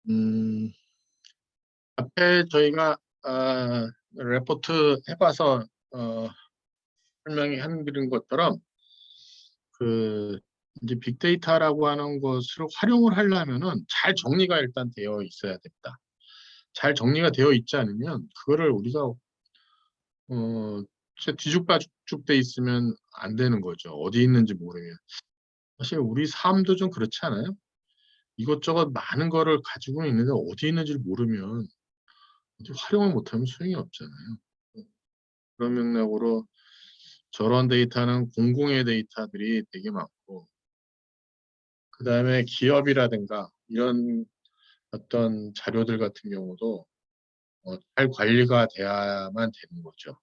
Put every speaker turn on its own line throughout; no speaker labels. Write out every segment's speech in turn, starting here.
음, 앞에 저희가 레포트 해봐서 설명이 한드린 것처럼 그 이제 빅데이터라고 하는 것을 활용을 하려면은 잘 정리가 일단 되어 있어야 됩니다. 잘 정리가 되어 있지 않으면 그거를 우리가 진짜 뒤죽박죽 돼 있으면 안 되는 거죠. 어디 있는지 모르면. 사실 우리 삶도 좀 그렇지 않아요? 이것저것 많은 거를 가지고 있는데 어디 있는지를 모르면 어디 활용을 못하면 소용이 없잖아요. 그런 맥락으로 저런 데이터는 공공의 데이터들이 되게 많고, 그 다음에 기업이라든가 이런 어떤 자료들 같은 경우도 잘 관리가 돼야만 되는 거죠.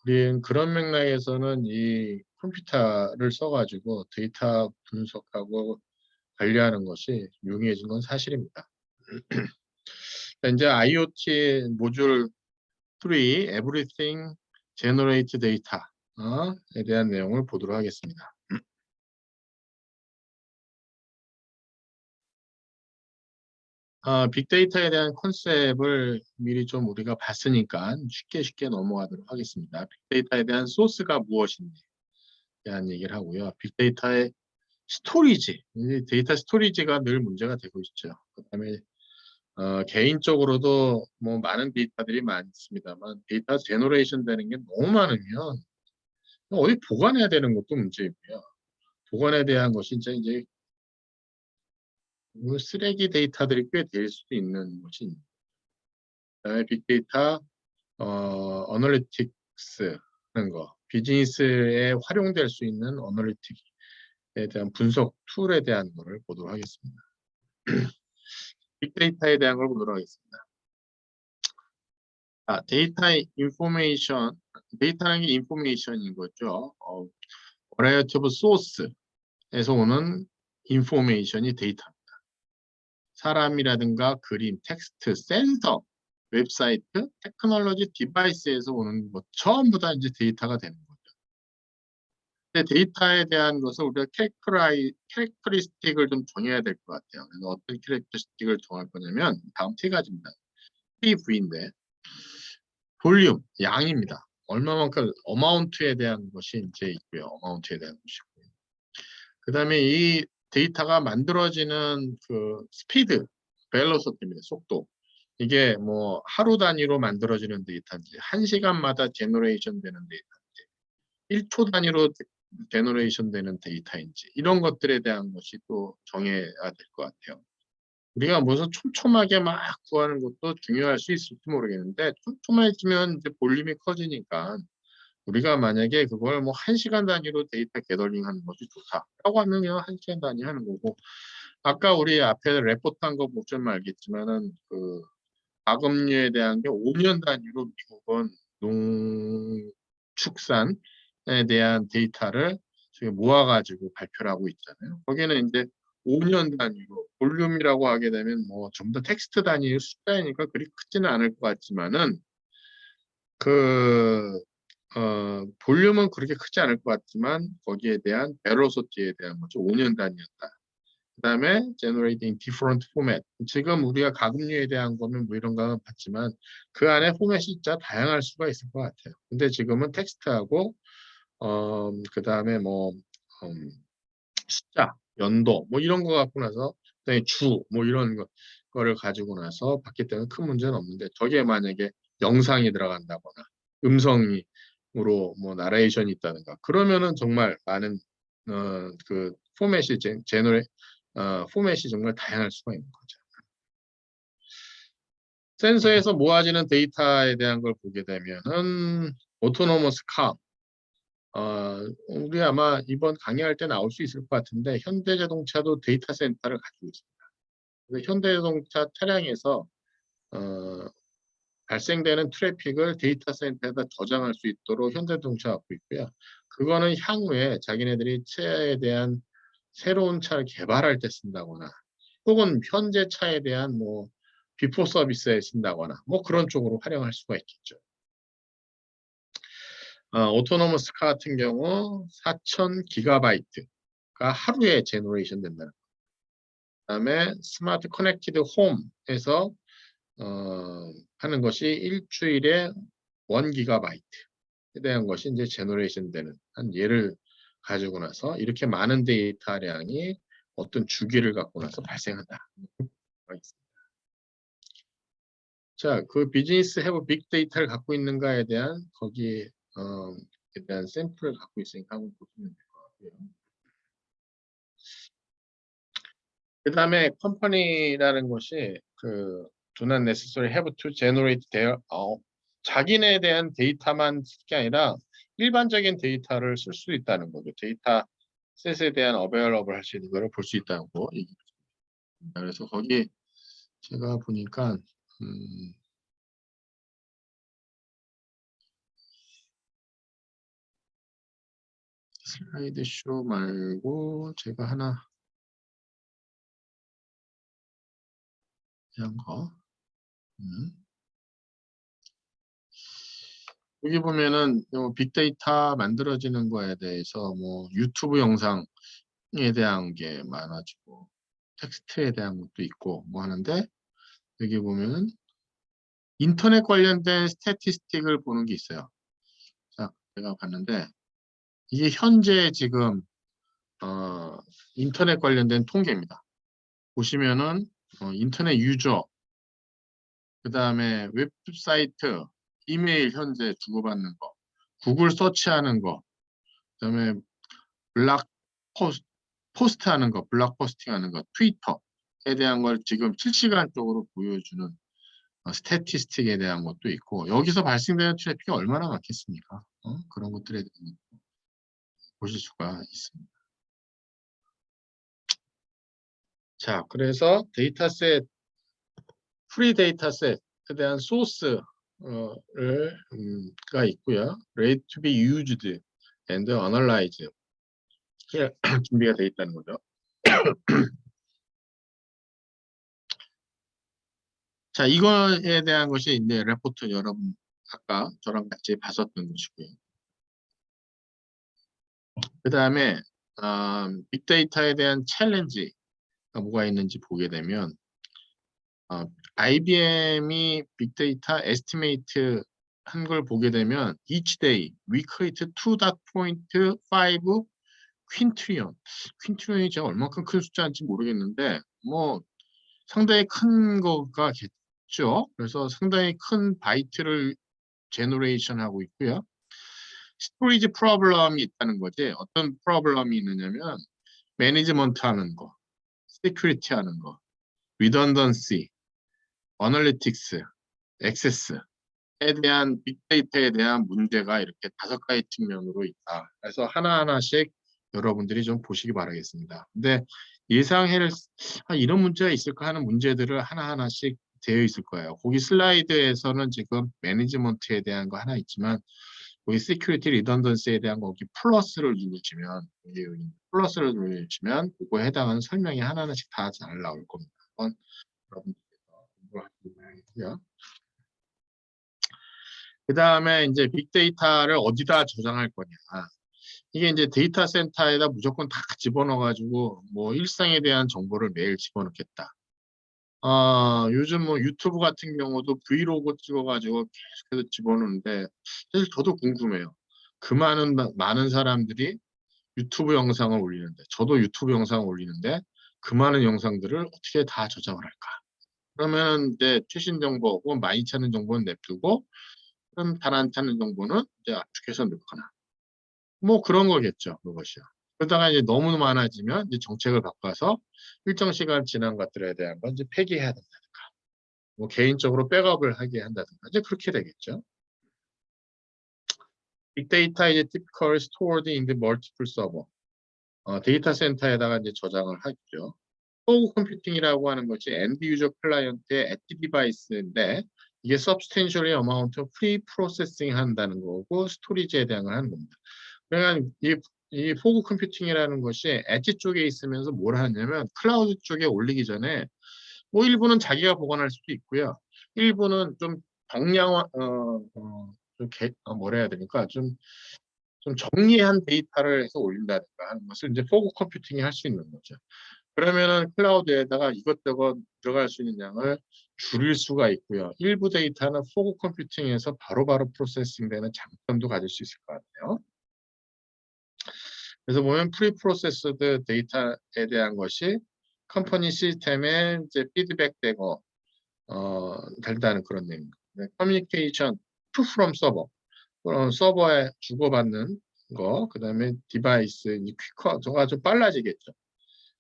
우린 그런 맥락에서는 이 컴퓨터를 써가지고 데이터 분석하고 관리하는 것이 유용해진 건 사실입니다. 이제 IoT 모듈 3, Everything Generate Data에 대한 내용을 보도록 하겠습니다. 빅데이터에 대한 컨셉을 미리 좀 우리가 봤으니까 쉽게 넘어가도록 하겠습니다. 빅데이터에 대한 소스가 무엇인지 대한 얘기를 하고요. 빅데이터의 스토리지, 이 데이터 스토리지가 늘 문제가 되고 있죠. 그다음에 개인적으로도 뭐 많은 데이터들이 많습니다만 데이터 제너레이션 되는 게 너무 많으면 어디 보관해야 되는 것도 문제이고요. 보관에 대한 것이 이제 쓰레기 데이터들이 꽤 될 수도 있는 것이 있습니다. 그다음에 빅데이터 어널리틱스 하는 거, 비즈니스에 활용될 수 있는 어널리틱에 대한 분석 툴에 대한 거를 보도록 하겠습니다. 빅데이터에 대한 걸 보도록 하겠습니다. 데이터 인포메이션, 데이터라는 게 인포메이션인 거죠. variety of source에서 오는 인포메이션이 데이터입니다. 사람이라든가 그림, 텍스트, 센서, 웹사이트, 테크놀로지, 디바이스에서 오는 것 전부 다 이제 데이터가 되는 거죠. 근데 데이터에 대한 것을 우리가 캐릭터리스틱을 좀 정해야 될 것 같아요. 그래서 어떤 캐릭터리스틱을 정할 거냐면 다음 세 가지입니다. PV인데 볼륨, 양입니다. 얼마만큼 어마운트에 대한 것이 이제 있고요. 어마운트에 대한 것이고요. 그다음에 이 데이터가 만들어지는 그 스피드, 벨로시티입니다. 속도. 이게 뭐 하루 단위로 만들어지는 데이터인지, 한 시간마다 제너레이션 되는 데이터인지, 1초 단위로 제너레이션 되는 데이터인지 이런 것들에 대한 것이 또 정해야 될 것 같아요. 우리가 무슨 촘촘하게 막 구하는 것도 중요할 수 있을지 모르겠는데 촘촘해지면 이제 볼륨이 커지니까 우리가 만약에 그걸 뭐 1시간 단위로 데이터 게더링 하는 것이 좋다라고 하면 그냥 1시간 단위 하는 거고, 아까 우리 앞에 레포트 한 거 보시면 알겠지만은 그 가금류에 대한 게 5년 단위로 미국은 농축산에 대한 데이터를 지금 모아가지고 발표를 하고 있잖아요. 거기는 이제 5년 단위로 볼륨이라고 하게 되면 뭐 전부 다 텍스트 단위의 숫자이니까 그리 크지는 않을 것 같지만은 그 볼륨은 그렇게 크지 않을 것 같지만 거기에 대한 벨로시티에 대한 거죠. 5년 단위였다. 그다음에 generating different format. 지금 우리가 가금류에 대한 거는 뭐 이런 거 봤지만 그 안에 포맷이 진짜 다양할 수가 있을 것 같아요. 근데 지금은 텍스트하고 그다음에 뭐 숫자, 연도 뭐 이런 거 갖고 나서 그다음에 주 뭐 이런 거를 가지고 나서 봤기 때문에 큰 문제는 없는데 저게 만약에 영상이 들어간다거나 음성으로 뭐 나레이션이 있다든가 그러면은 정말 많은 그 포맷이 제너레 포맷이 정말 다양할 수가 있는 거죠. 센서에서 모아지는 데이터에 대한 걸 보게 되면은 오토노머스 카, 우리 아마 이번 강의할 때 나올 수 있을 것 같은데 현대자동차도 데이터 센터를 가지고 있습니다. 그래서 현대자동차 차량에서 어, 발생되는 트래픽을 데이터 센터에다 저장할 수 있도록 현대자동차가 갖고 있고요. 그거는 향후에 자기네들이 차에 대한 새로운 차를 개발할 때 쓴다거나 혹은 현재 차에 대한 뭐 비포 서비스에 쓴다거나 뭐 그런 쪽으로 활용할 수가 있겠죠. 오토노머스 카 같은 경우 4,000 기가바이트가 하루에 제너레이션 된다는 그다음에 스마트 커넥티드 홈에서 하는 것이 일주일에 1GB 대한 것이 이제 제너레이션 되는 한 예를 가지고 나서 이렇게 많은 데이터량이 어떤 주기를 갖고 나서 발생한다. 자, 그 비즈니스 해부 빅데이터를 갖고 있는가에 대한 거기에 대한 샘플을 갖고 있으니까 한번 보시면 될 것 같고요. 그 다음에 컴퍼니라는 것이 그 do not necessarily have to generate their 자기네에 대한 데이터만 쓸 게 아니라 일반적인 데이터를 쓸 수 있다는 거죠. 데이터 셋에 대한 어베일러블 할 수 있는 거를 볼 수 있다는 거. 그래서 거기 제가 보니까 슬라이드 쇼 말고 제가 하나 이런 거. 여기 보면은 빅데이터 만들어지는 거에 대해서 뭐 유튜브 영상에 대한 게 많아지고 텍스트에 대한 것도 있고 뭐 하는데 여기 보면은 인터넷 관련된 스태티스틱을 보는 게 있어요. 자, 제가 봤는데 이게 현재 지금 인터넷 관련된 통계입니다. 보시면은 인터넷 유저, 그 다음에 웹사이트, 이메일 현재 주고받는 거, 구글 서치하는 거, 그 다음에 블락 포스트 하는 거, 블락 포스팅 하는 거, 트위터에 대한 걸 지금 실시간적으로 보여주는 스태티스틱에 대한 것도 있고 여기서 발생되는 트래픽이 얼마나 많겠습니까? 그런 것들에 대해 보실 수가 있습니다. 자, 그래서 데이터셋, 프리 데이터셋에 대한 소스가 있고요. Ready to be used and analyzed 준비가 되어 있다는 거죠. 자, 이거에 대한 것이 이제 레포트 여러분 아까 저랑 같이 봤었던 것이고요. 그 다음에 빅데이터에 대한 챌린지가 뭐가 있는지 보게 되면 IBM이 빅데이터 에스티메이트 한 걸 보게 되면 each day we create 2.5 퀸트리온. 퀸트리온이 제가 얼마큼 큰 숫자인지 모르겠는데 뭐 상당히 큰 거가겠죠. 그래서 상당히 큰 바이트를 제너레이션 하고 있고요. 스토리지 프로블럼이 있다는 거지. 어떤 프로블럼이 있느냐면 매니지먼트 하는 거, 시큐리티 하는 거, 리던던시, 어널리틱스, 액세스에 대한 빅데이터에 대한 문제가 이렇게 5가지 측면으로 있다. 그래서 하나하나씩 여러분들이 좀 보시기 바라겠습니다. 근데 예상할 이런 문제가 있을까 하는 문제들을 하나하나씩 되어 있을 거예요. 거기 슬라이드에서는 지금 매니지먼트에 대한 거 하나 있지만 거기 시큐리티 리던던시에 대한 거기 플러스를 누르시면 여기 플러스를 누르시면 그거에 해당하는 설명이 하나하나씩 다 잘 나올 겁니다. 한번 여러분들께서 공부하시기 바라겠고요. 그 다음에 이제 빅데이터를 어디다 저장할 거냐. 이게 이제 데이터 센터에다 무조건 다 집어넣어가지고 뭐 일상에 대한 정보를 매일 집어넣겠다. 요즘 뭐 유튜브 같은 경우도 브이로그 찍어가지고 계속해서 집어넣는데 사실 저도 궁금해요. 그 많은 사람들이 유튜브 영상을 올리는데 저도 유튜브 영상을 올리는데 그 많은 영상들을 어떻게 다 저장을 할까? 그러면 이제 최신 정보 혹은 많이 찾는 정보는 냅두고 그럼 잘 안 찾는 정보는 이제 압축해서 넣거나 뭐 그런 거겠죠. 그것이요. 그러다가 이제 너무 많아지면 이제 정책을 바꿔서 일정 시간 지난 것들에 대한 건 이제 폐기해야 된다든가 뭐 개인적으로 백업을 하게 한다든가 이제 그렇게 되겠죠. 빅데이터 이제 typical stored in the multiple server 데이터 센터에다가 이제 저장을 하죠. 포그 컴퓨팅이라고 하는 것이 엔드 유저 클라이언트의 엣지 디바이스인데 이게 substantially amount of pre-processing 한다는 거고 스토리지에 대한 걸 하는 겁니다. 그러니까 이 포그 컴퓨팅이라는 것이 엣지 쪽에 있으면서 뭘 하냐면 클라우드 쪽에 올리기 전에 뭐 일부는 자기가 보관할 수도 있고요. 일부는 좀 정량화 뭐라 해야 되니까 좀 정리한 데이터를 해서 올린다든가 하는 것을 이제 포그 컴퓨팅이 할 수 있는 거죠. 그러면은 클라우드에다가 이것저것 들어갈 수 있는 양을 줄일 수가 있고요. 일부 데이터는 포그 컴퓨팅에서 바로바로 프로세싱되는 장점도 가질 수 있을 것 같아요. 그래서 보면 프리 프로세스드 데이터에 대한 것이 컴퍼니 시스템에 이제 피드백되고 된다는 그런 내용입니다. 커뮤니케이션 to from 서버, 그럼 서버에 주고받는 거, 그다음에 디바이스 퀵커, 저가 좀 빨라지겠죠.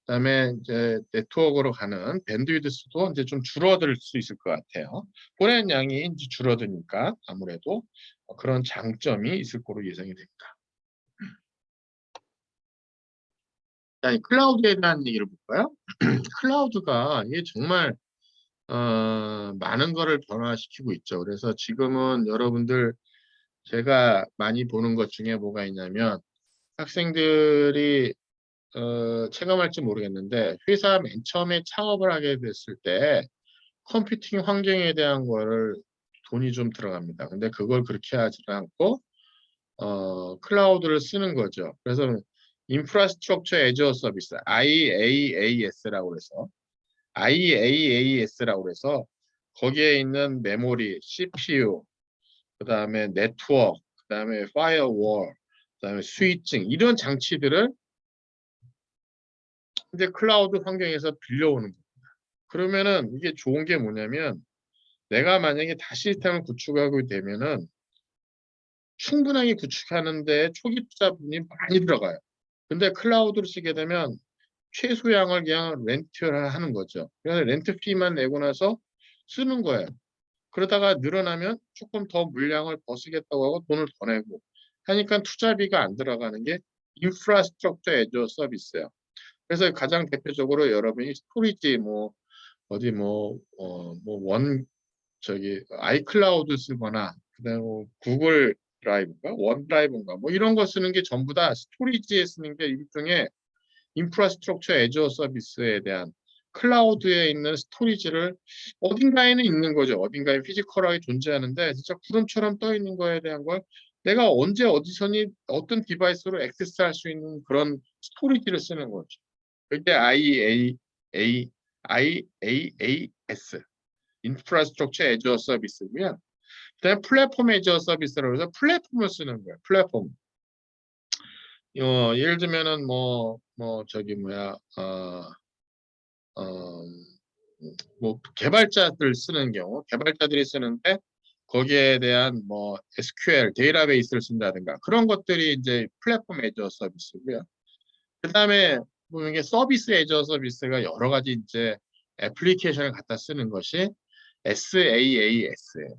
그다음에 이제 네트워크로 가는 밴드위드스도 이제 좀 줄어들 수 있을 것 같아요. 보낸 양이 이제 줄어드니까 아무래도 그런 장점이 있을 거로 예상이 됩니다. 자, 클라우드에 대한 얘기를 볼까요? 클라우드가 이게 정말 많은 거를 변화시키고 있죠. 그래서 지금은 여러분들 제가 많이 보는 것 중에 뭐가 있냐면 학생들이 체감할지 모르겠는데 회사 맨 처음에 창업을 하게 됐을 때 컴퓨팅 환경에 대한 거를 돈이 좀 들어갑니다. 근데 그걸 그렇게 하지 않고 클라우드를 쓰는 거죠. 그래서 인프라스트럭처 애저 서비스 IaaS라고 해서 IaaS라고 해서 거기에 있는 메모리, CPU, 그다음에 네트워크, 그다음에 파이어월, 그다음에 스위칭 이런 장치들을 이제 클라우드 환경에서 빌려오는 거예요. 그러면은 이게 좋은 게 뭐냐면 내가 만약에 다 시스템을 구축하고 되면은 충분하게 구축하는데 초기 투자분이 많이 들어가요. 근데 클라우드를 쓰게 되면 최소량을 그냥 렌트를 하는 거죠. 그래서 렌트 피만 내고 나서 쓰는 거예요. 그러다가 늘어나면 조금 더 물량을 더 쓰겠다고 하고 돈을 더 내고 하니까 투자비가 안 들어가는 게 인프라스트럭처 애저 서비스예요. 그래서 가장 대표적으로 여러분이 스토리지 뭐 어디 원 저기 아이클라우드 쓰거나 그다음에 뭐 구글 드라이브인가 원드라이브인가 뭐 이런 거 쓰는 게 전부 다 스토리지에 쓰는 게 일종의 인프라스트럭처 애저 서비스에 대한 클라우드에 있는 스토리지를 어딘가에는 있는 거죠. 어딘가에 피지컬하게 존재하는데 진짜 구름처럼 떠 있는 거에 대한 걸 내가 언제 어디서니 어떤 디바이스로 액세스할 수 있는 그런 스토리지를 쓰는 거죠. 그게 IaaS 인프라스트럭처 애저 서비스고요. 그다음에 플랫폼 애저 서비스라고 해서 플랫폼을 쓰는 거예요. 플랫폼. 예를 들면은 저기 뭐야 어, 뭐 개발자들 쓰는 경우 개발자들이 쓰는데 거기에 대한 뭐 SQL 데이터베이스를 쓴다든가 그런 것들이 이제 플랫폼 애저 서비스고요. 그다음에 보면 이게 서비스 애저 서비스가 여러 가지 이제 애플리케이션을 갖다 쓰는 것이 SaaS예요.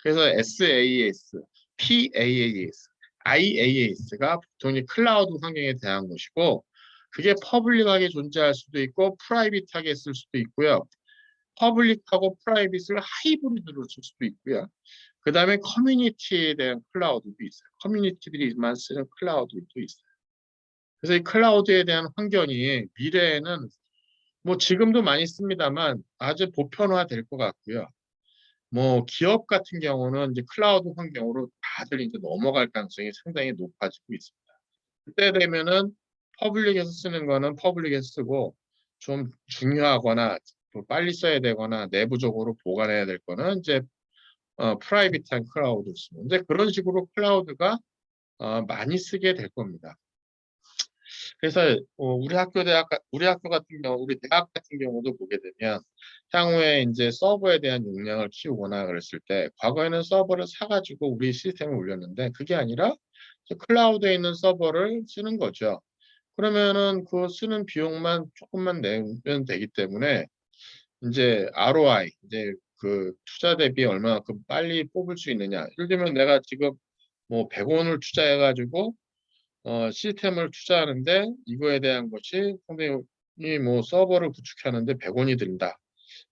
그래서 SaaS, PaaS, IaaS가 보통 클라우드 환경에 대한 것이고 그게 퍼블릭하게 존재할 수도 있고 프라이빗하게 쓸 수도 있고요. 퍼블릭하고 프라이빗을 하이브리드로 쓸 수도 있고요. 그 다음에 커뮤니티에 대한 클라우드도 있어요. 커뮤니티들이만 쓰는 클라우드도 있어요. 그래서 이 클라우드에 대한 환경이 미래에는 뭐 지금도 많이 씁니다만 아주 보편화될 것 같고요. 뭐 기업 같은 경우는 이제 클라우드 환경으로 다들 이제 넘어갈 가능성이 상당히 높아지고 있습니다. 그때 되면은 퍼블릭에서 쓰는 거는 퍼블릭에서 쓰고 좀 중요하거나 또 빨리 써야 되거나 내부적으로 보관해야 될 거는 이제 프라이빗한 클라우드 쓰고 이제 그런 식으로 클라우드가 많이 쓰게 될 겁니다. 그래서 우리 학교 같은 경우, 우리 대학 같은 경우도 보게 되면 향후에 이제 서버에 대한 용량을 키우거나 그랬을 때 과거에는 서버를 사가지고 우리 시스템을 올렸는데 그게 아니라 클라우드에 있는 서버를 쓰는 거죠. 그러면은 그 쓰는 비용만 조금만 내면 되기 때문에 이제 ROI, 이제 그 투자 대비 얼마만큼 빨리 뽑을 수 있느냐. 예를 들면 내가 지금 뭐 100원을 투자해가지고 시스템을 투자하는데 이거에 대한 것이 상당히 뭐 서버를 구축하는데 100원이 든다.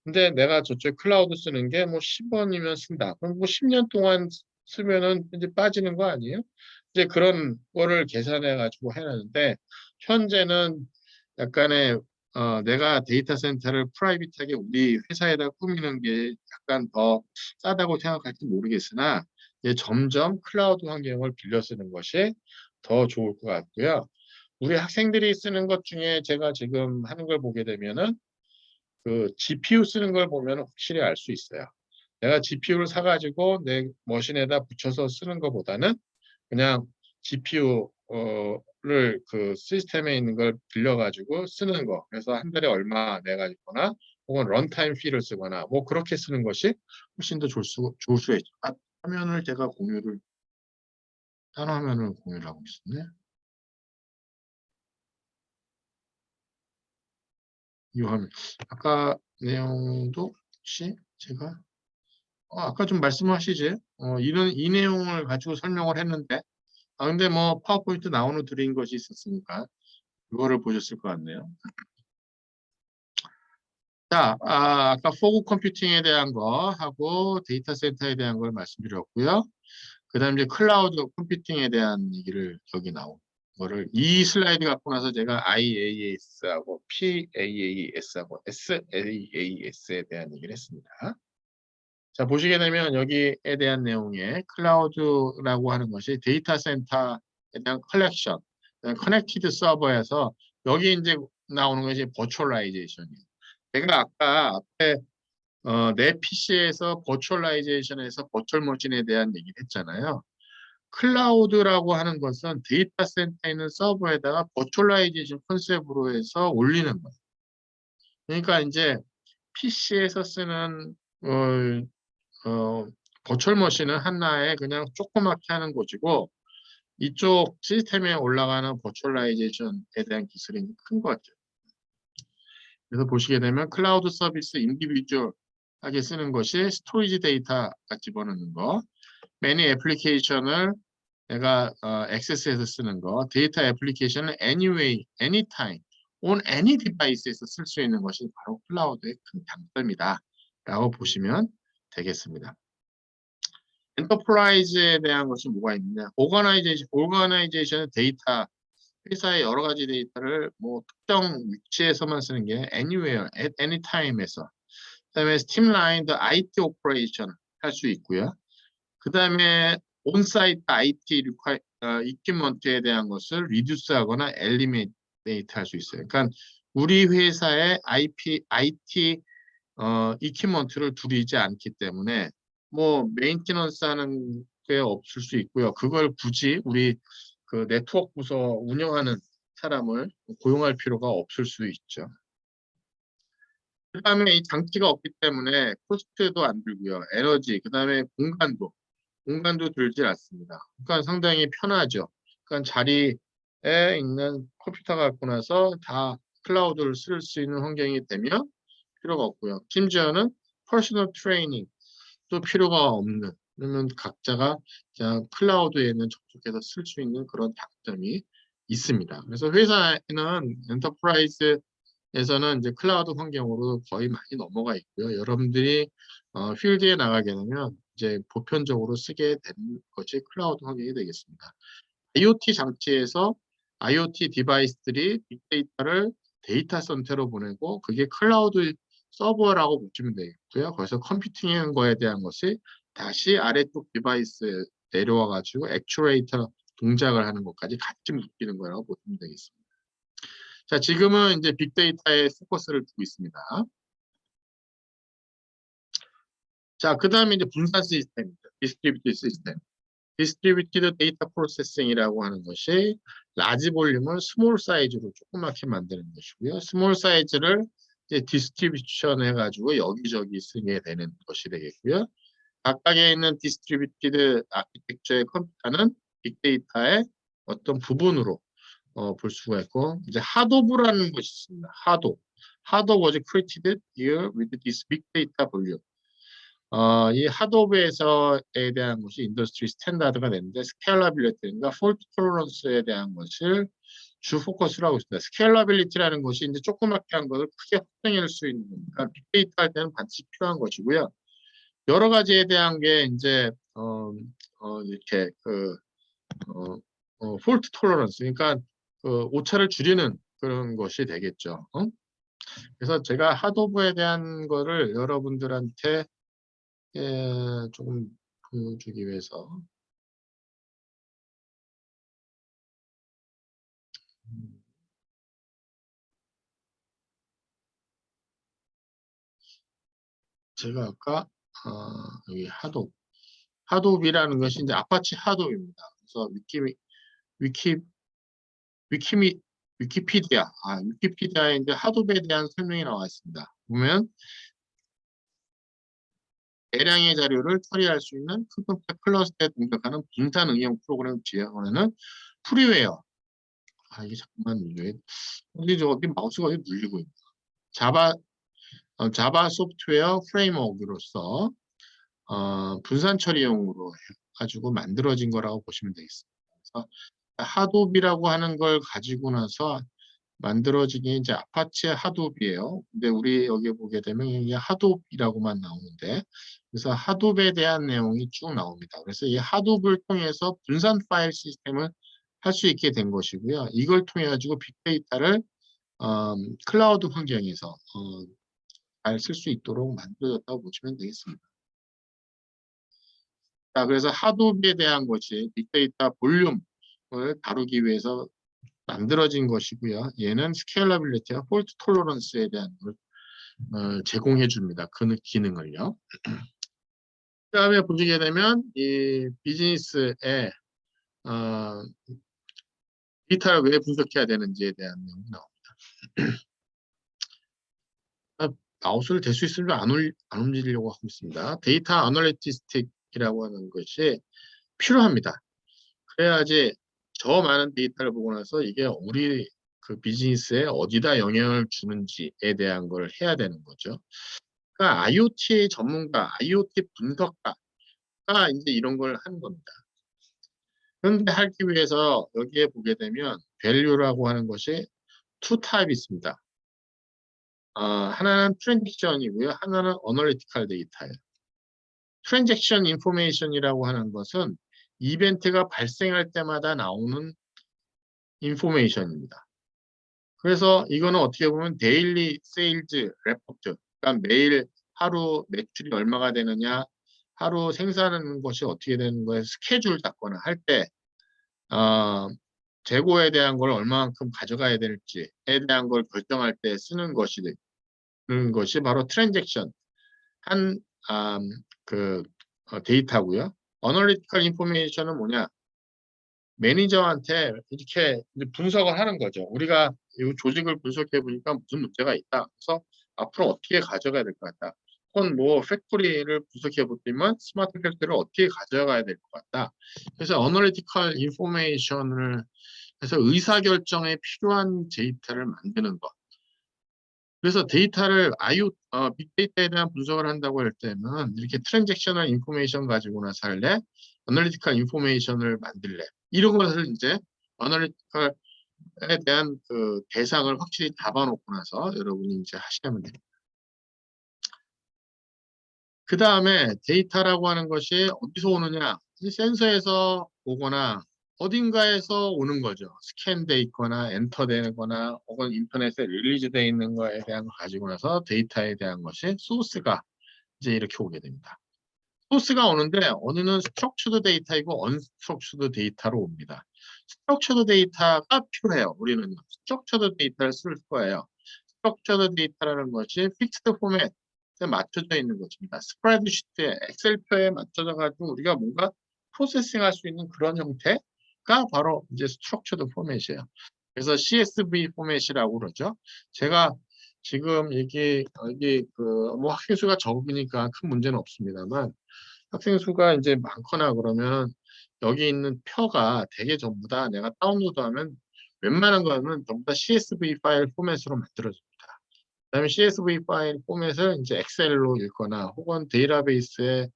근데 내가 저쪽 클라우드 쓰는 게 뭐 10원이면 쓴다. 그럼 뭐 10년 동안 쓰면은 이제 빠지는 거 아니에요? 이제 그런 거를 계산해 가지고 해놨는데 현재는 약간의 내가 데이터 센터를 프라이빗하게 우리 회사에다 꾸미는 게 약간 더 싸다고 생각할지 모르겠으나 이제 점점 클라우드 환경을 빌려 쓰는 것이 더 좋을 것 같고요. 우리 학생들이 쓰는 것 중에 제가 지금 하는 걸 보게 되면은 그 GPU 쓰는 걸 보면 확실히 알 수 있어요. 내가 GPU를 사가지고 내 머신에다 붙여서 쓰는 것보다는 그냥 GPU를 그 시스템에 있는 걸 빌려가지고 쓰는 거. 그래서 한 달에 얼마 내가지거나 혹은 런타임 피를 쓰거나 뭐 그렇게 쓰는 것이 훨씬 더 좋을 수가 있죠. 화면을 제가 다른 화면을 공유를 하고 있었네. 이 화면. 아까 내용도 혹시 제가 아까 좀 말씀하시지. 이 내용을 가지고 설명을 했는데 근데 뭐 파워포인트 나오는 드린 것이 있었으니까 그거를 보셨을 것 같네요. 자, 아까 포그 컴퓨팅에 대한 거 하고 데이터 센터에 대한 걸 말씀드렸고요. 그 다음에 이제 클라우드 컴퓨팅에 대한 얘기를 여기 나온 거를 이 슬라이드 갖고 나서 제가 IaaS하고 PaaS하고 SaaS에 대한 얘기를 했습니다. 자, 보시게 되면 여기에 대한 내용에 클라우드라고 하는 것이 데이터 센터에 대한 컬렉션, 커넥티드 서버에서 여기 이제 나오는 것이 버추얼라이제이션이에요. 제가 아까 앞에 내 PC에서 버추얼라이제이션에서 버추얼 머신에 대한 얘기를 했잖아요. 클라우드라고 하는 것은 데이터 센터에 있는 서버에다가 버추얼라이제이션 컨셉으로 해서 올리는 거예요. 그러니까 이제 PC에서 쓰는 버추얼 머신은 하나의 그냥 조그맣게 하는 곳이고 이쪽 시스템에 올라가는 버추얼라이제이션에 대한 기술이 큰 거죠. 그래서 보시게 되면 클라우드 서비스 인디비주얼하게 쓰는 것이 스토리지 데이터가 집어넣는 거, 매니 애플리케이션을 내가 액세스해서 쓰는 거, 데이터 애플리케이션을 anyway, anytime, on any device에서 쓸 수 있는 것이 바로 클라우드의 큰 장점이다 라고 보시면 되겠습니다. 엔터프라이즈에 대한 것이 뭐가 있느냐? 오거나이제이션은 데이터, 회사의 여러 가지 데이터를 뭐 특정 위치에서만 쓰는 게 anywhere, at any time에서. 그다음에 스팀라인드 IT 오퍼레이션 할 수 있고요. 그다음에 온사이트 IT 이퀴먼트에 대한 것을 리듀스하거나 엘리미네이트 할 수 있어요. 그러니까 우리 회사의 IT 이퀴먼트를 두리지 않기 때문에 뭐 메인티넌스 하는 게 없을 수 있고요. 그걸 굳이 우리 그 네트워크 부서 운영하는 사람을 고용할 필요가 없을 수 있죠. 그다음에 이 장치가 없기 때문에 코스트도 안 들고요. 에너지, 그다음에 공간도 들지 않습니다. 그러니까 상당히 편하죠. 그러니까 자리에 있는 컴퓨터 갖고 나서 다 클라우드를 쓸 수 있는 환경이 되면 필요가 없고요. 심지어는 퍼스널 트레이닝도 필요가 없는, 그러면 각자가 그냥 클라우드에는 접속해서 쓸 수 있는 그런 장점이 있습니다. 그래서 회사에는 엔터프라이즈에서는 이제 클라우드 환경으로 거의 많이 넘어가 있고요. 여러분들이 필드에 나가게 되면 이제 보편적으로 쓰게 되는 것이 클라우드 환경이 되겠습니다. IoT 장치에서 IoT 디바이스들이 빅데이터를 데이터 센터로 보내고 그게 클라우드 서버라고 보시면 되겠고요. 거기서 컴퓨팅하는 거에 대한 것이 다시 아래쪽 디바이스에 내려와 가지고 액추레이터 동작을 하는 것까지 같이 묶이는 거라고 보시면 되겠습니다. 자, 지금은 이제 빅데이터에 포커스를 두고 있습니다. 자, 그 다음에 이제 분산 시스템입니다. 디스트리뷰티드 시스템. 디스트리뷰티드 데이터 프로세싱이라고 하는 것이 라지 볼륨을 스몰 사이즈로 조그맣게 만드는 것이고요. 스몰 사이즈를 이제 디스트리뷰션 해가지고 여기저기 쓰게 되는 것이 되겠고요. 각각에 있는 디스트리뷰티드 아키텍처의 컴퓨터는 빅데이터의 어떤 부분으로 볼 수가 있고 이제 하도브라는 것이 있습니다. 하도 was created here with this big data volume. 이 하도브에서에 대한 것이 인더스트리 스탠다드가 되는데 스케일러빌리티인가 폴트 톨러런스에 대한 것을 주 포커스로 하고 있습니다. 스케일러빌리티라는 것이 이제 조그맣게 한 것을 크게 확장할 수 있는 거니까 빅데이터 할 때는 반드시 필요한 것이고요. 여러 가지에 대한 게 이제 이렇게 폴트 톨러런스 그러니까 오차를 줄이는 그런 것이 되겠죠. 그래서 제가 하도브에 대한 거를 여러분들한테 조금 보여주기 위해서 제가 아까 여기 하도비라는 것이 이제 아파치 하도입니다. 그래서 위키 위키미 위키피디아에 이제 하도비에 대한 설명이 나와 있습니다. 보면 대량의 자료를 처리할 수 있는 큰 클러스터에 동작하는 분산 응용 프로그램을 지원하는 프리웨어. 이게 잠깐만 왜 어디 마우스가 어디 눌리고 있나? 자바 소프트웨어 프레임워크로서 분산 처리용으로 가지고 만들어진 거라고 보시면 되겠습니다. 그래서 하도비라고 하는 걸 가지고 나서 만들어진 게 이제 아파치 하도비예요. 근데 우리 여기 보게 되면 이게 하도비라고만 나오는데, 그래서 하도비에 대한 내용이 쭉 나옵니다. 그래서 이 하도비를 통해서 분산 파일 시스템을 할 수 있게 된 것이고요. 이걸 통해 가지고 빅데이터를 클라우드 환경에서 잘 쓸 수 있도록 만들어졌다고 보시면 되겠습니다. 자, 그래서 하도비에 대한 것이 빅데이터 볼륨을 다루기 위해서 만들어진 것이고요. 얘는 스케일러빌리티와 폴트 톨러런스에 대한 걸 제공해 줍니다. 그 기능을요. 그 다음에 보시게 되면 이 비즈니스의 데이터를 왜 분석해야 되는지에 대한 내용이 나옵니다. 마우스를 댈 수 있으면 안 움직이려고 하고 있습니다. 데이터 아널리티스틱이라고 하는 것이 필요합니다. 그래야지 저 많은 데이터를 보고 나서 이게 우리 그 비즈니스에 어디다 영향을 주는지에 대한 걸 해야 되는 거죠. 그러니까 IoT 전문가, IoT 분석가가 이제 이런 걸 하는 겁니다. 그런데 하기 위해서 여기에 보게 되면 value라고 하는 것이 two type 있습니다. 하나는 트랜잭션이고요. 하나는 어널리티컬 데이터예요. 트랜잭션 인포메이션이라고 하는 것은 이벤트가 발생할 때마다 나오는 인포메이션입니다. 그래서 이거는 어떻게 보면 데일리 세일즈 레포트, 그러니까 매일 하루 매출이 얼마가 되느냐, 하루 생산하는 것이 어떻게 되는 거에 스케줄 잡거나 할 때 재고에 대한 걸 얼마만큼 가져가야 될지에 대한 걸 결정할 때 쓰는 것이 바로 트랜잭션 한 데이터고요. 어널리티컬 인포메이션은 뭐냐? 매니저한테 이렇게 분석을 하는 거죠. 우리가 이 조직을 분석해 보니까 무슨 문제가 있다. 그래서 앞으로 어떻게 가져가야 될 것 같다. 혹은 뭐 팩토리를 분석해 보면 스마트 팩토리를 어떻게 가져가야 될 것 같다. 그래서 어널리티컬 인포메이션을 해서 의사결정에 필요한 데이터를 만드는 것. 그래서 데이터를 빅데이터에 대한 분석을 한다고 할 때는 이렇게 트랜잭셔널 인포메이션 가지고 나서 할래? 어널리티컬 인포메이션을 만들래? 이런 것을 이제 어널리티컬에 대한 그 대상을 확실히 잡아놓고 나서 여러분이 이제 하시면 됩니다. 그 다음에 데이터라고 하는 것이 어디서 오느냐? 센서에서 오거나 어딘가에서 오는 거죠. 스캔돼 있거나 엔터되거나 혹은 인터넷에 릴리즈되어 있는 거에 대한 걸 가지고 나서 데이터에 대한 것이 소스가 이제 이렇게 오게 됩니다. 소스가 오는데 어느는 스트럭처드 데이터이고 언스트럭처드 데이터로 옵니다. 스트럭처드 데이터가 필요해요. 우리는 스트럭처드 데이터를 쓸 거예요. 스트럭처드 데이터라는 것이 픽스드 포맷에 맞춰져 있는 것입니다. 스프레드시트에 엑셀표에 맞춰져 가지고 우리가 뭔가 프로세싱할 수 있는 그런 형태가 바로 이제 스트럭처드 포맷이에요. 그래서 CSV 포맷이라고 그러죠. 제가 지금 여기 뭐 학생 수가 적으니까 큰 문제는 없습니다만 학생 수가 이제 많거나 그러면 여기 있는 표가 대개 전부 다 내가 다운로드하면 웬만한 거는 전부 다 CSV 파일 포맷으로 만들어집니다. 그다음에 CSV 파일 포맷을 이제 엑셀로 읽거나 혹은 데이터베이스에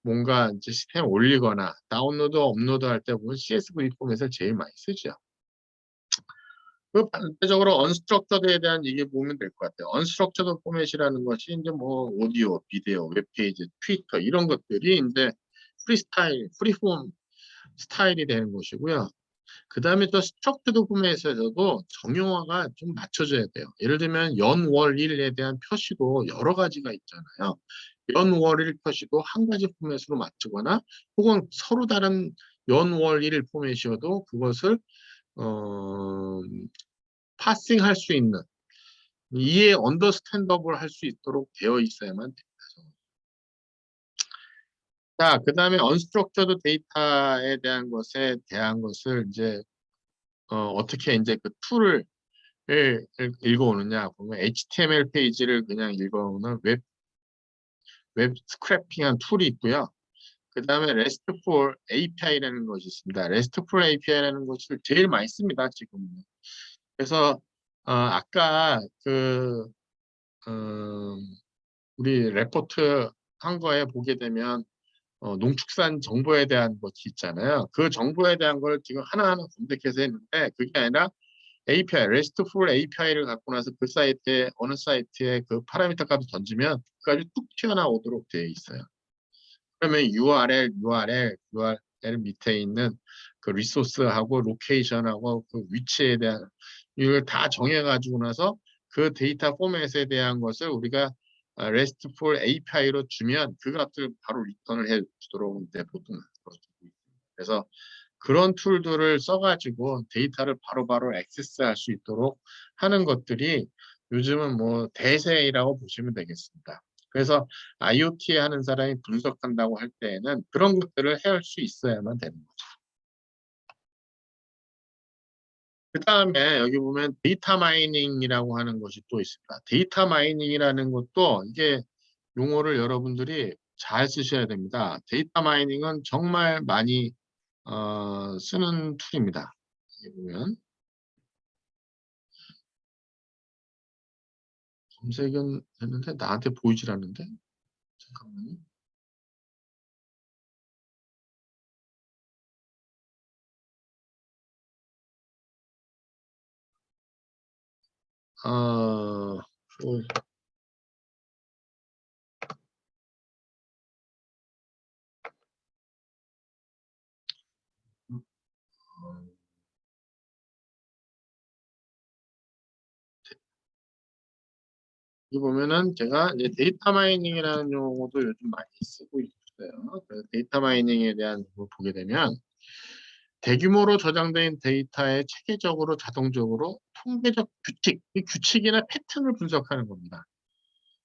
뭔가 이제 시스템 올리거나 다운로드 업로드 할 때 보면 CSV 포맷을 제일 많이 쓰죠. 그 반대적으로 언스트럭처드에 대한 얘기 보면 될 것 같아요. 언스트럭처드 포맷이라는 것이 이제 뭐 오디오, 비디오, 웹페이지, 트위터 이런 것들이 이제 프리폼 스타일이 되는 것이고요. 그 다음에 또 스트럭처드 포맷에서도 정형화가 좀 맞춰져야 돼요. 예를 들면 연, 월, 일에 대한 표시도 여러 가지가 있잖아요. 연, 월, 일 표시도 한 가지 포맷으로 맞추거나 혹은 서로 다른 연, 월, 일 포맷이어도 그것을 파싱할 수 있는 언더스탠더블 할 수 있도록 되어 있어야만 됩니다. 자, 그 다음에 언스트럭처드 데이터에 대한 것을 이제 어떻게 이제 그 툴을 읽어오느냐 보면 HTML 페이지를 그냥 읽어오는 웹 스크래핑한 툴이 있고요. 그 다음에 RESTful API라는 것이 있습니다. RESTful API라는 것을 제일 많이 씁니다, 지금은. 그래서 아까 우리 레포트 한 거에 보게 되면 농축산 정보에 대한 것이 있잖아요. 그 정보에 대한 걸 지금 하나하나 검색해서 했는데 그게 아니라 API, RESTful API를 갖고 나서 그 사이트에 어느 사이트에 그 파라미터 값을 던지면 그까지 뚝 튀어나오도록 되어 있어요. 그러면 URL 밑에 있는 그 리소스하고 로케이션하고 그 위치에 대한 이걸 다 정해가지고 나서 그 데이터 포맷에 대한 것을 우리가 RESTful API로 주면 그 값을 바로 리턴을 해 주도록 이제 보통 그래서 그런 툴들을 써가지고 데이터를 바로바로 액세스할 수 있도록 하는 것들이 요즘은 뭐 대세라고 보시면 되겠습니다. 그래서 IoT 하는 사람이 분석한다고 할 때에는 그런 것들을 할 수 있어야만 되는 거죠. 그 다음에 여기 보면 데이터 마이닝이라고 하는 것이 또 있습니다. 데이터 마이닝이라는 것도 이게 용어를 여러분들이 잘 쓰셔야 됩니다. 데이터 마이닝은 정말 많이 쓰는 툴입니다. 여기 보면 검색은 했는데 나한테 보이질 않는데 잠깐만요. 어, 여기 보면은 제가 이제 데이터 마이닝이라는 용어도 요즘 많이 쓰고 있어요. 그래서 데이터 마이닝에 대한 걸 보게 되면 대규모로 저장된 데이터에 체계적으로 자동적으로 통계적 규칙, 이 규칙이나 패턴을 분석하는 겁니다.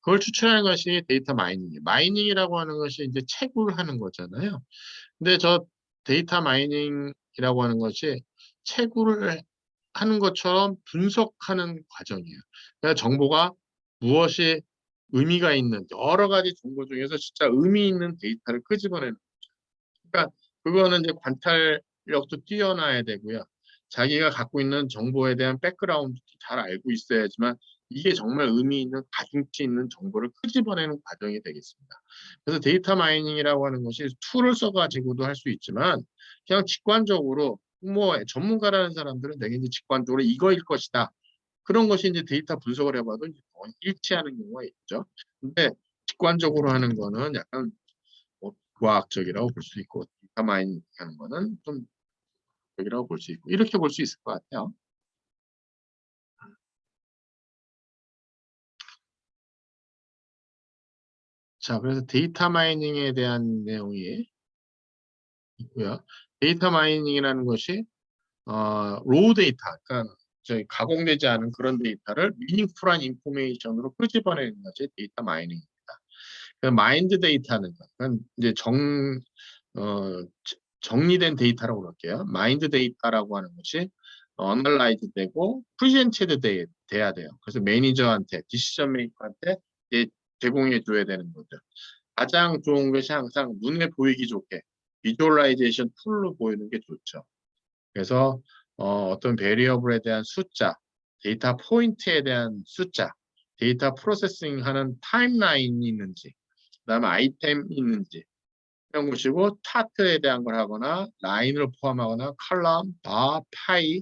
그걸 추출하는 것이 데이터 마이닝이에요. 마이닝이라고 하는 것이 이제 채굴하는 거잖아요. 근데 저 데이터 마이닝이라고 하는 것이 채굴을 하는 것처럼 분석하는 과정이에요. 그러니까 정보가 무엇이 의미가 있는 여러 가지 정보 중에서 진짜 의미 있는 데이터를 끄집어내는 그러니까 그거는 이제 관찰력도 뛰어나야 되고요. 자기가 갖고 있는 정보에 대한 백그라운드도 잘 알고 있어야지만 이게 정말 의미 있는 가중치 있는 정보를 끄집어내는 과정이 되겠습니다. 그래서 데이터 마이닝이라고 하는 것이 툴을 써가지고도 할 수 있지만 그냥 직관적으로 뭐 전문가라는 사람들은 되게 이제 직관적으로 이거일 것이다. 그런 것이 이제 데이터 분석을 해봐도 이제 일치하는 경우가 있죠. 근데 직관적으로 하는 거는 약간 과학적이라고 볼 수 있고 데이터 마이닝 하는 거는 좀 적이라고 볼 수 있고 이렇게 볼 수 있을 것 같아요. 자, 그래서 데이터 마이닝에 대한 내용이 있고요. 데이터 마이닝이라는 것이 로우 데이터, 그러니까 저희 가공되지 않은 그런 데이터를 미닝풀한 인포메이션으로 끄집어내는 것이 데이터 마이닝입니다. 마인드 데이터는 그건 이제 어, 정리된 데이터라고 그럴게요. 마인드 데이터라고 하는 것이 어널라이즈 되고 프리젠티드 돼야 돼요. 그래서 매니저한테 디시전 메이커한테 제공해 줘야 되는 거죠. 가장 좋은 것이 항상 눈에 보이기 좋게 비주얼라이제이션 툴로 보이는 게 좋죠. 그래서 어떤 베리어블에 대한 숫자, 데이터 포인트에 대한 숫자, 데이터 프로세싱 하는 타임라인이 있는지, 그다음에 아이템이 있는지 이런 것이고 차트에 대한 걸 하거나 라인을 포함하거나 컬럼, 바, 파이,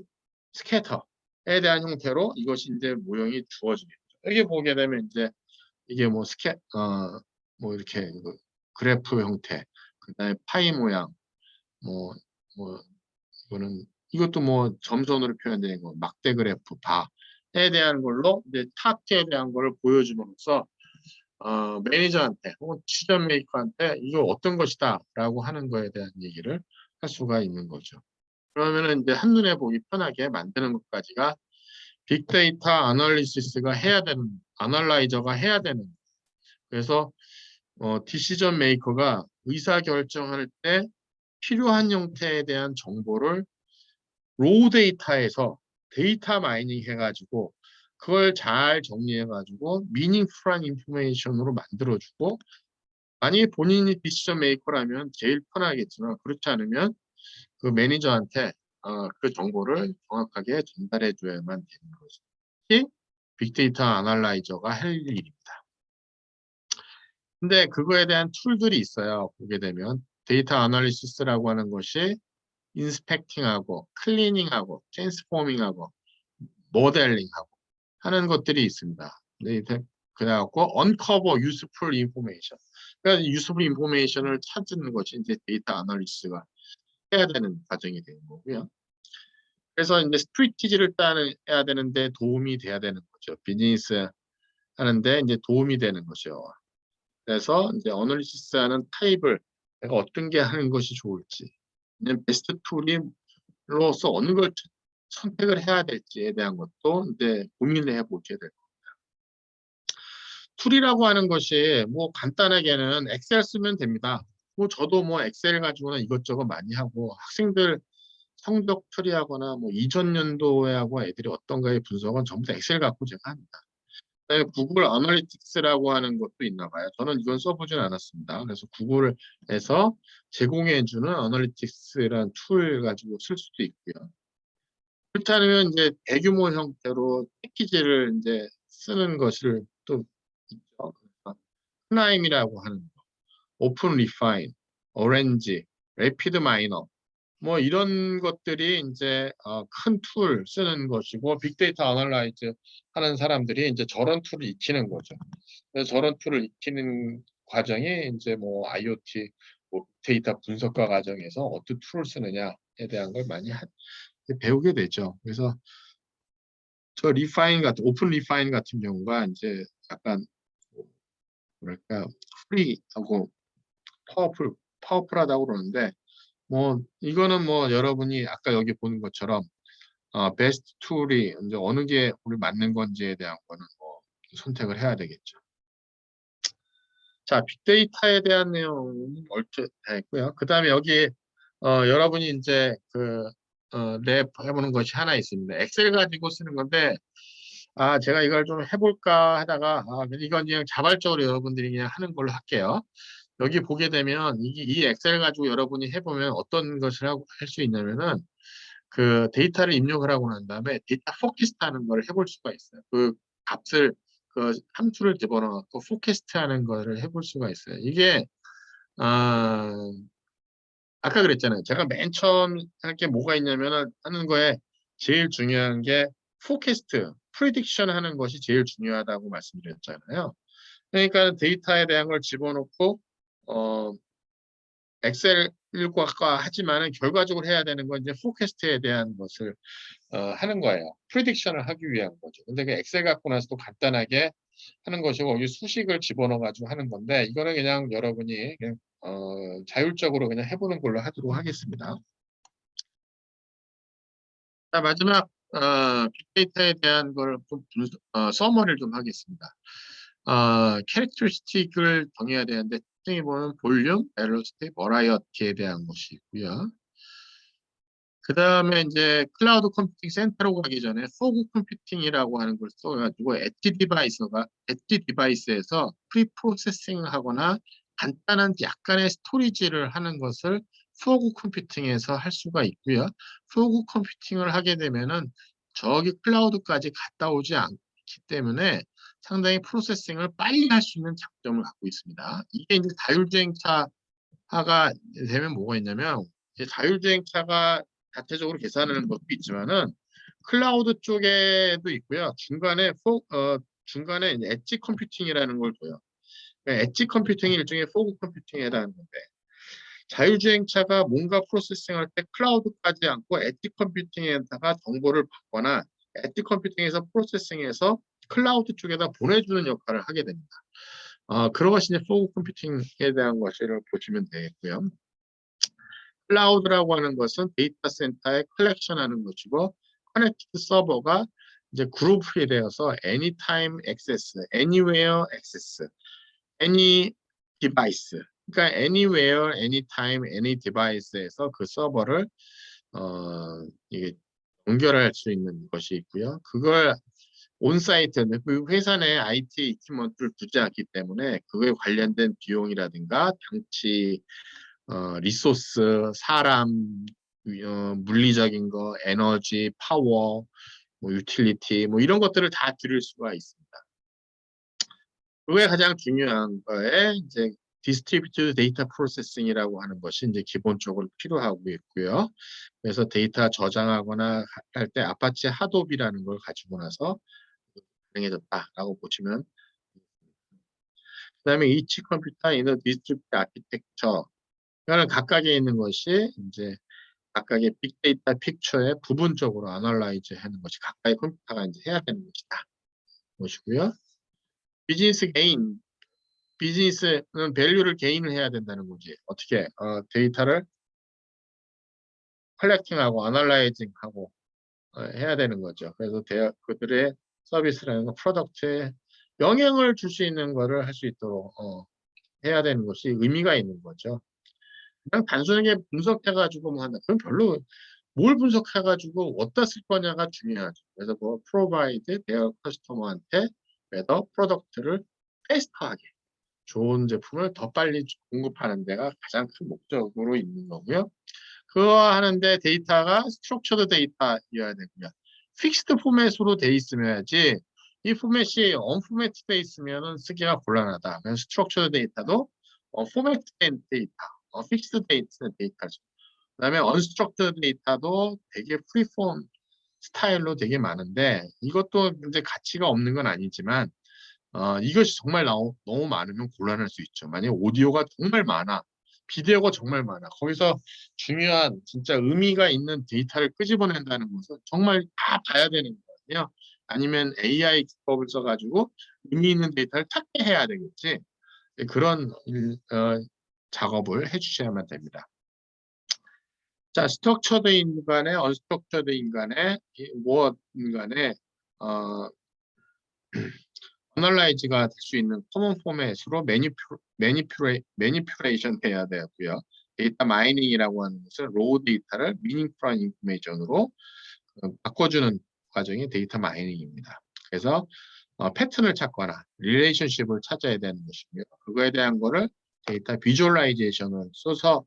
스캐터에 대한 형태로 이것이 이제 모형이 주어지겠죠. 여기 보게 되면 이제 이게 뭐 이렇게 그래프 형태, 그다음에 파이 모양, 뭐, 뭐 이거는 이것도 뭐 점선으로 표현되는 거, 막대 그래프, 바에 대한 걸로 이제 차트에 대한 걸 보여줌으로써 매니저한테 혹은 decision 메이커한테 이거 어떤 것이다 라고 하는 거에 대한 얘기를 할 수가 있는 거죠. 그러면은 이제 한눈에 보기 편하게 만드는 것까지가 빅데이터 아널리시스가 해야 되는, 아널라이저가 해야 되는. 그래서 디시전 메이커가 의사결정할 때 필요한 형태에 대한 정보를 로우 데이터에서 데이터 마이닝 해가지고 그걸 잘 정리해가지고 미닝풀한 인포메이션으로 만들어주고, 만약에 본인이 디시전 메이커라면 제일 편하겠지만 그렇지 않으면 그 매니저한테 그 정보를 정확하게 전달해 줘야만 되는 것이 빅데이터 아날라이저가 할 일입니다. 근데 그거에 대한 툴들이 있어요. 보게 되면 데이터 아날리시스라고 하는 것이 인스펙팅하고 클리닝하고 트랜스포밍하고 모델링하고 하는 것들이 있습니다. 그래갖고 uncover useful information. 그러니까 useful information을 찾는 것이 이제 데이터 아널리시스가 해야 되는 과정이 되는 거고요. 그래서 이제 스트리티지를 따야 되는데 도움이 돼야 되는 거죠. 비즈니스 하는데 이제 도움이 되는 거죠. 그래서 이제 어널리시스하는 타입을 내가 어떤 게 하는 것이 좋을지, 그냥 베스트 툴로서 어느 걸 선택을 해야 될지에 대한 것도 이제 고민을 해보게 될 겁니다. 툴이라고 하는 것이 뭐 간단하게는 엑셀 쓰면 됩니다. 뭐 저도 뭐 엑셀 가지고는 이것저것 많이 하고, 학생들 성적 처리하거나 뭐 이전 연도에 하고 애들이 어떤가의 분석은 전부 다 엑셀 갖고 제가 합니다. 구글 아널리틱스라고 하는 것도 있나 봐요. 저는 이건 써보진 않았습니다. 그래서 구글에서 제공해주는 아널리틱스라는 툴 가지고 쓸 수도 있고요. 그렇지 않으면 이제 대규모 형태로 패키지를 이제 쓰는 것을 또 있죠. 프라임이라고 하는 거, 오픈 리파인, 오렌지, 레피드 마이너, 뭐 이런 것들이 이제 큰 툴 쓰는 것이고, 빅데이터 아널라이즈 하는 사람들이 이제 저런 툴을 익히는 거죠. 그래서 저런 툴을 익히는 과정이 이제 뭐 IoT 뭐 데이터 분석과 과정에서 어떤 툴을 쓰느냐에 대한 걸 많이 배우게 되죠. 그래서 저 리파인 같은 오픈 리파인 같은 경우가 이제 약간 뭐랄까 프리하고 파워풀하다고 그러는데, 뭐 이거는 뭐 여러분이 아까 여기 보는 것처럼 베스트 툴이 이제 어느 게 우리 맞는 건지에 대한 거는 뭐 선택을 해야 되겠죠. 자, 빅데이터에 대한 내용은 얼추 다 했고요. 그 다음에 여기 여러분이 이제 랩 해보는 것이 하나 있습니다. 엑셀 가지고 쓰는 건데, 제가 이걸 좀 해볼까 하다가 이건 그냥 자발적으로 여러분들이 그냥 하는 걸로 할게요. 여기 보게 되면 이 엑셀 가지고 여러분이 해보면 어떤 것을 할 수 있냐면은, 그 데이터를 입력을 하고 난 다음에 데이터 포캐스트 하는 걸 해볼 수가 있어요. 그 값을 그 함수를 집어넣고 포캐스트 하는 거를 해볼 수가 있어요. 이게 아까 그랬잖아요. 제가 맨 처음 할 게 뭐가 있냐면은 하는 거에 제일 중요한 게 포캐스트, 프리딕션 하는 것이 제일 중요하다고 말씀드렸잖아요. 그러니까 데이터에 대한 걸 집어넣고 어, 엑셀과 하지만은 결과적으로 해야 되는 건 이제 포캐스트에 대한 것을 하는 거예요. 프리딕션을 하기 위한 거죠. 근데 그 엑셀 갖고 나서 또 간단하게 하는 것이고, 여기 수식을 집어넣어 가지고 하는 건데, 이거는 그냥 여러분이 그냥 자율적으로 그냥 해보는 걸로 하도록 하겠습니다. 자, 마지막 빅데이터에 대한 걸 좀 서머리를 좀 하겠습니다. 캐릭터리스틱을 정해야 되는데, 특징이 보면 볼륨, 벨로시티, 버라이어티에 대한 것이 있고요. 그 다음에 이제 클라우드 컴퓨팅 센터로 가기 전에 포그 컴퓨팅이라고 하는 걸 써가지고 엣지 디바이스에서 프리 프로세싱을 하거나 간단한 약간의 스토리지를 하는 것을 포그 컴퓨팅에서 할 수가 있고요. 포그 컴퓨팅을 하게 되면은 저기 클라우드까지 갔다 오지 않기 때문에 상당히 프로세싱을 빨리 할 수 있는 장점을 갖고 있습니다. 이게 이제 자율주행차가 되면 뭐가 있냐면, 이제 자율주행차가 자체적으로 계산하는 것도 있지만은 클라우드 쪽에도 있고요. 중간에 이제 엣지 컴퓨팅이라는 걸 둬요. 엣지 컴퓨팅이 일종의 포그 컴퓨팅에 해당하는 건데, 자율주행차가 뭔가 프로세싱할 때 클라우드까지 않고 엣지 컴퓨팅에다가 정보를 받거나 엣지 컴퓨팅에서 프로세싱해서 클라우드 쪽에다 보내주는 역할을 하게 됩니다. 그런 것이 이제 포그 컴퓨팅에 대한 것을 보시면 되겠고요. 클라우드라고 하는 것은 데이터 센터에 컬렉션하는 것이고, 커넥티드 서버가 이제 그룹이 되어서 anytime access, anywhere access, any device, 그러니까 anywhere, anytime, any device에서 그 서버를 이게 연결할 수 있는 것이 있고요. 그걸 온사이트, 그 회사 내 IT 이퀴먼트를 두지 않기 때문에 그거에 관련된 비용이라든가 장치, 리소스, 사람, 물리적인 거, 에너지, 파워, 뭐 유틸리티, 뭐 이런 것들을 다 들을 수가 있습니다. 그게 가장 중요한 거에 이제 디스트리뷰티드 데이터 프로세싱이라고 하는 것이 이제 기본적으로 필요하고 있고요. 그래서 데이터 저장하거나 할 때 아파치 하도비라는 걸 가지고 나서 가능해졌다라고 보시면. 그다음에 이치 컴퓨터 이너 디스트리뷰트 아키텍처. 이거는 각각에 있는 것이 이제 각각의 빅데이터 픽처에 부분적으로 아널라이즈 하는 것이 각각의 컴퓨터가 이제 해야 되는 것이다. 보시고요. 비즈니스 게인. 비즈니스는 밸류를 게인을 해야 된다는 거지. 어떻게 데이터를 컬렉팅하고 아널라이징하고 해야 되는 거죠. 그래서 그들의 서비스라는 거, 프로덕트에 영향을 줄 수 있는 거를 할 수 있도록 해야 되는 것이 의미가 있는 거죠. 그냥 단순하게 분석해가지고 뭐 한다. 그럼 별로 뭘 분석해가지고 어디다 쓸 거냐가 중요하죠. 그래서 뭐 provide their customer한테 better 프로덕트를 페스트하게 좋은 제품을 더 빨리 공급하는 데가 가장 큰 목적으로 있는 거고요. 그거 하는데 데이터가 스트럭처드 데이터여야 되고요. 픽스드 포맷으로 돼 있으면야지 이 포맷이 언포맷돼 있으면 쓰기가 곤란하다. 그래서 스트럭처드 데이터도 포맷된 데이터, 픽스드 데이터죠. 그다음에 언스트럭처드 데이터도 되게 프리폼 스타일로 되게 많은데 이것도 이제 가치가 없는 건 아니지만 이것이 정말 너무 많으면 곤란할 수 있죠. 만약에 오디오가 정말 많아, 비디오가 정말 많아. 거기서 중요한 진짜 의미가 있는 데이터를 끄집어낸다는 것은 정말 다 봐야 되는 거거든요. 아니면 AI 기법을 써가지고 의미 있는 데이터를 찾게 해야 되겠지. 그런 작업을 해주셔야만 됩니다. 자, 스트럭처드 인간의 언스트럭처드 인간의 무엇 인간의 어널라이즈가 될 수 있는 커먼 포맷으로 매니퓨레이션 해야 되고요. 데이터 마이닝이라고 하는 것은 로우 데이터를 미닝풀한 인포메이션으로 바꿔주는 과정이 데이터 마이닝입니다. 그래서 패턴을 찾거나 릴레이션십을 찾아야 되는 것이고요. 그거에 대한 거를 데이터 비주얼라이제이션을 써서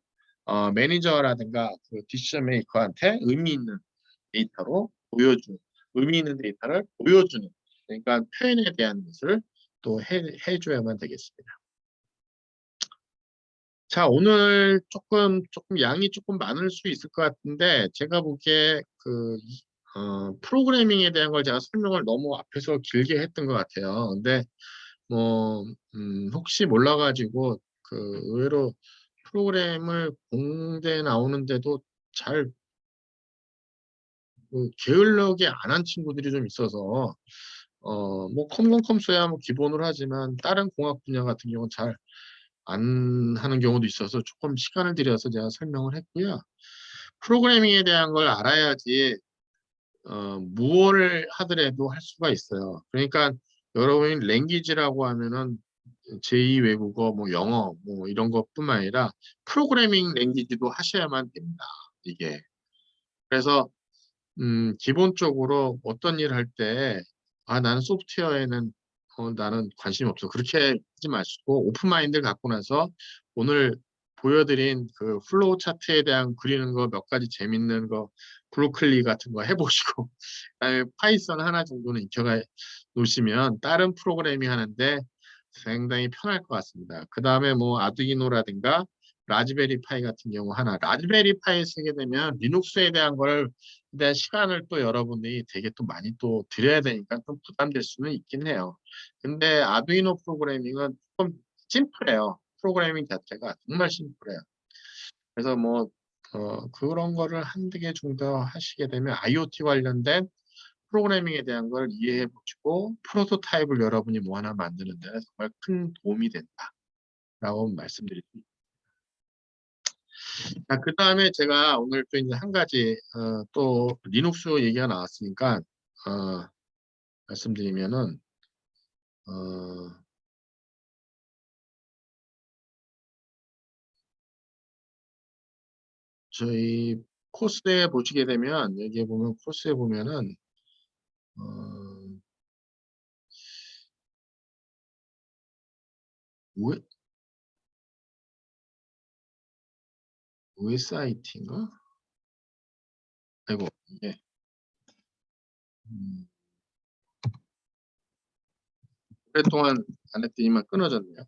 매니저라든가 그 디시전 메이커한테 의미 있는 데이터로 보여주는, 의미 있는 데이터를 보여주는, 그러니까 표현에 대한 것을 또 해줘야만 되겠습니다. 자, 오늘 조금 양이 조금 많을 수 있을 것 같은데 제가 보기에 프로그래밍에 대한 걸 제가 설명을 너무 앞에서 길게 했던 것 같아요. 근데 뭐 혹시 몰라가지고 의외로 프로그램을 공대에 나오는데도 잘 게을르게 안 한 친구들이 좀 있어서 뭐 컴컴컴수야 뭐 기본으로 하지만 다른 공학 분야 같은 경우는 잘 안 하는 경우도 있어서 조금 시간을 들여서 제가 설명을 했고요. 프로그래밍에 대한 걸 알아야지 무엇을 하더라도 할 수가 있어요. 그러니까 여러분이 랭귀지라고 하면은 제2 외국어, 뭐 영어, 뭐 이런 것뿐만 아니라 프로그래밍 랭귀지도 하셔야만 됩니다. 이게. 그래서 기본적으로 어떤 일을 할 때, 나는 소프트웨어에는 나는 관심이 없어. 그렇게 하지 마시고, 오픈마인드를 갖고 나서 오늘 보여드린 그 플로우 차트에 대한 그리는 거 몇 가지 재밌는 거, 브로클리 같은 거 해보시고, 그다음에 파이썬 하나 정도는 익혀가 놓으시면 다른 프로그래밍 하는데 상당히 편할 것 같습니다. 그 다음에 뭐 아두이노라든가 라즈베리 파이 같은 경우 하나, 라즈베리 파이 쓰게 되면 리눅스에 대한 걸 대한 시간을 또 여러분들이 되게 또 많이 또 드려야 되니까 좀 부담될 수는 있긴 해요. 근데 아두이노 프로그래밍은 좀 심플해요. 프로그래밍 자체가 정말 심플해요. 그래서 뭐 그런 거를 한두 개 정도 하시게 되면 IoT 관련된 프로그래밍에 대한 걸 이해해 보시고 프로토타입을 여러분이 뭐 하나 만드는 데 정말 큰 도움이 된다라고 말씀드릴 수 있습니다. 자, 그 다음에 제가 오늘 또 이제 한 가지 또 리눅스 얘기가 나왔으니까 말씀드리면은 어, 저희 코스에 보시게 되면 여기에 보면 코스에 보면은 어, OSIT인가? 아이고 이게 음, 오랫동안 안 했더니만 끊어졌네요.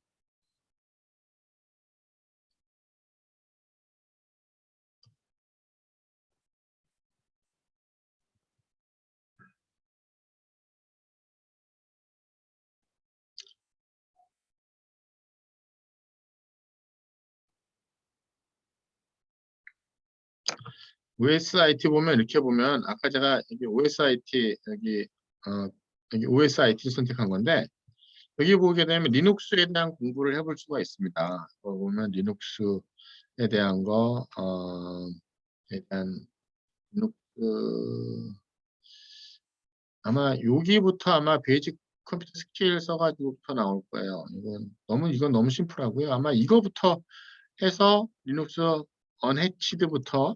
OSIT 보면 이렇게 보면 아까 제가 여기 OSIT 여기 OSIT 선택한 건데 여기 보게 되면 리눅스에 대한 공부를 해볼 수가 있습니다. 보면 리눅스에 대한 거 일단 리눅스 아마 여기부터 아마 베이직 컴퓨터 스킬 써가지고부터 나올 거예요. 이건 너무 심플하고요. 아마 이거부터 해서 리눅스 언해치드부터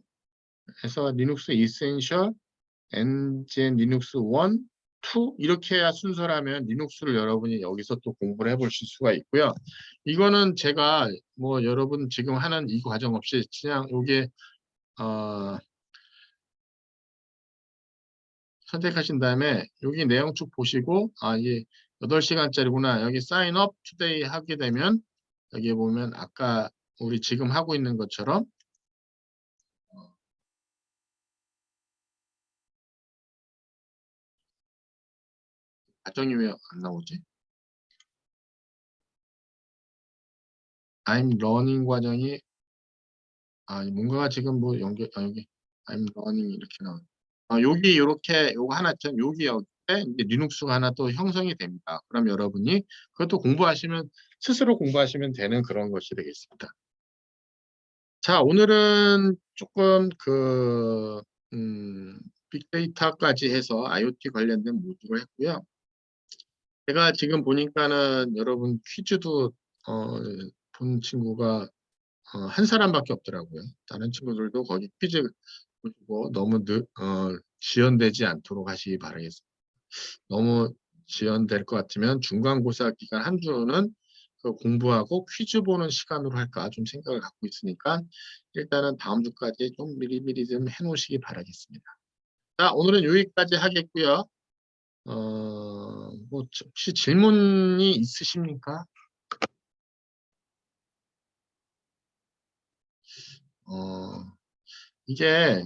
해서 리눅스 이센셜 엔젠 리눅스 1, 2 이렇게 해야 순서라면 리눅스를 여러분이 여기서 또 공부를 해보실 수가 있고요. 이거는 제가 뭐 여러분 지금 하는 이 과정 없이 그냥 요게 선택하신 다음에 여기 내용 쭉 보시고 이게 8시간짜리구나. 여기 사인업 투데이 하게 되면 여기 보면 아까 우리 지금 하고 있는 것처럼 과정이 왜 안 나오지? I'm learning 과정이 뭔가가 지금 뭐 여기 I'm learning 이렇게 나와. 여기 이렇게 요거 하나쯤 여기 이제 리눅스가 하나 또 형성이 됩니다. 그럼 여러분이 그것도 공부하시면 스스로 공부하시면 되는 그런 것이 되겠습니다. 자, 오늘은 조금 빅데이터까지 해서 IoT 관련된 모듈을 했고요. 제가 지금 보니까는 여러분 퀴즈도 본 친구가 한 사람밖에 없더라고요. 다른 친구들도 거기 퀴즈 보시고 너무 지연되지 않도록 하시기 바라겠습니다. 너무 지연될 것 같으면 중간고사 기간 한 주는 그 공부하고 퀴즈 보는 시간으로 할까 좀 생각을 갖고 있으니까 일단은 다음 주까지 좀 미리미리 좀 해놓으시기 바라겠습니다. 자, 오늘은 여기까지 하겠고요. 뭐 혹시 질문이 있으십니까? 어, 이게